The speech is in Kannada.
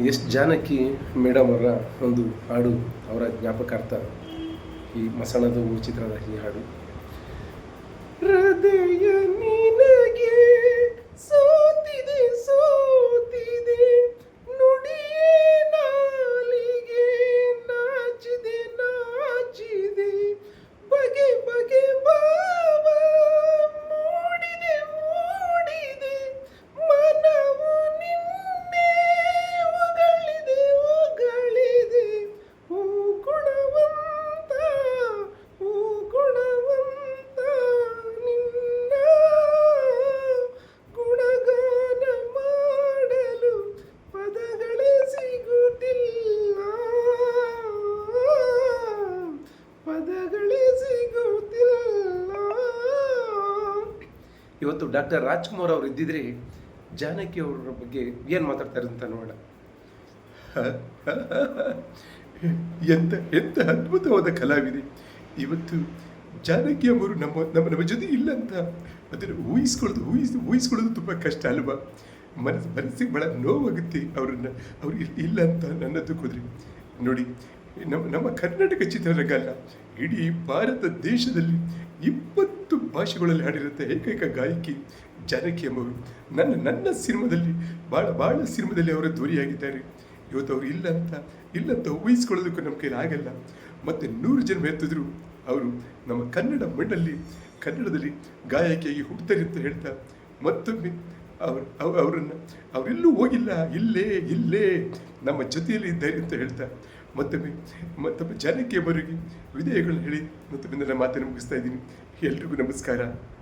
ಎಷ್ಟು ಜಾನಕಿ ಮೇಡಮ್ ಅವರ ಒಂದು ಹಾಡು, ಅವರ ಜ್ಞಾಪಕಾರ್ಥ ಈ ಮಸಣದ ಹೂ ಚಿತ್ರದ ಈ ಹಾಡು. ಹೃದಯ ನಿನಗೆ ಸೋತಿದೆ ಸೋತಿದೆ, ನುಡಿಯೇ ನಾಲಿಗೆ ನಾಚಿದೆ ನಾಚಿದೆ, ಬಗೆ ಬಗೆ ಭಾವ ಮೂಡಿದೆ ಮೂಡಿದೆ, ಮನವು ನಿನ್ನೆ ಹೊಗಳಿದೆ ಹೊಗಳಿದೆ, ಹೂ ಗುಣವಂತ ಹೂ ಗುಣವಂತ, ನಿನ್ನ ಗುಣಗಾನ ಮಾಡಲು ಪದಗಳೇ ಸಿಗುತ್ತಿಲ್ಲ, ಪದಗಳೇ ಸಿಗುತ್ತಿಲ್ಲ. ಇವತ್ತು ಡಾಕ್ಟರ್ ರಾಜ್ಕುಮಾರ್ ಅವರು ಇದ್ದಿದ್ರೆ ಜಾನಕಿ ಅವರ ಬಗ್ಗೆ ಏನು ಮಾತಾಡ್ತಾರೆ ಅಂತ ನೋಡ. ಎಂತ ಎಂತ ಅದ್ಭುತವಾದ ಕಲಾವಿದೆ. ಇವತ್ತು ಜಾನಕಿ ಅವರು ನಮ್ಮ ನಮ್ಮ ನಮ್ಮ ಜೊತೆ ಇಲ್ಲ ಅಂತ ಅದನ್ನು ಊಹಿಸ್ಕೊಳ್ಳೋದು ತುಂಬ ಕಷ್ಟ ಅಲ್ವಾ. ಮನಸ್ಸಿಗೆ ಭಾಳ ನೋವಾಗುತ್ತೆ ಅವ್ರು ಇಲ್ಲ ಅಂತ ನನ್ನದು ಹೋದ್ರೆ. ನೋಡಿ, ನಮ್ಮ ಕರ್ನಾಟಕ ಚಿತ್ರರಂಗ ಅಲ್ಲ, ಇಡೀ ಭಾರತ ದೇಶದಲ್ಲಿ 20 ಭಾಷೆಗಳಲ್ಲಿ ಹಾಡಿರುವಂಥ ಏಕೈಕ ಗಾಯಕಿ ಜಾನಕಿ ಎಂಬವರು. ನನ್ನ ಸಿನಿಮಾದಲ್ಲಿ ಭಾಳ ಸಿನಿಮಾದಲ್ಲಿ ಅವರ ಧ್ವನಿಯಾಗಿದ್ದಾರೆ. ಇವತ್ತು ಅವರು ಇಲ್ಲ ಅಂತ ಊಹಿಸ್ಕೊಳ್ಳೋದಕ್ಕೂ ನಮ್ಮ ಕೈಲಿ ಆಗಲ್ಲ. ಮತ್ತು 100 ಜನ ಎತ್ತಿದ್ರು ಅವರು ನಮ್ಮ ಕನ್ನಡ ಮಣ್ಣಲ್ಲಿ ಕನ್ನಡದಲ್ಲಿ ಗಾಯಕಿಯಾಗಿ ಹುಡ್ತಾರೆ ಅಂತ ಹೇಳ್ತಾ, ಮತ್ತೊಮ್ಮೆ ಅವರೆಲ್ಲೂ ಹೋಗಿಲ್ಲ, ಇಲ್ಲೇ ನಮ್ಮ ಜೊತೆಯಲ್ಲಿ ಇದ್ದಾರೆ ಅಂತ ಹೇಳ್ತಾ ಮತ್ತೊಮ್ಮೆ ಜಾನಕಿ ಅವರಿಗೆ ವಿದಾಯಗಳನ್ನ ಹೇಳಿ ಮತ್ತೊಮ್ಮೆ ನನ್ನ ಮಾತನ್ನು ಮುಗಿಸ್ತಾ ಇದ್ದೀನಿ. ಎಲ್ರಿಗೂ ನಮಸ್ಕಾರ.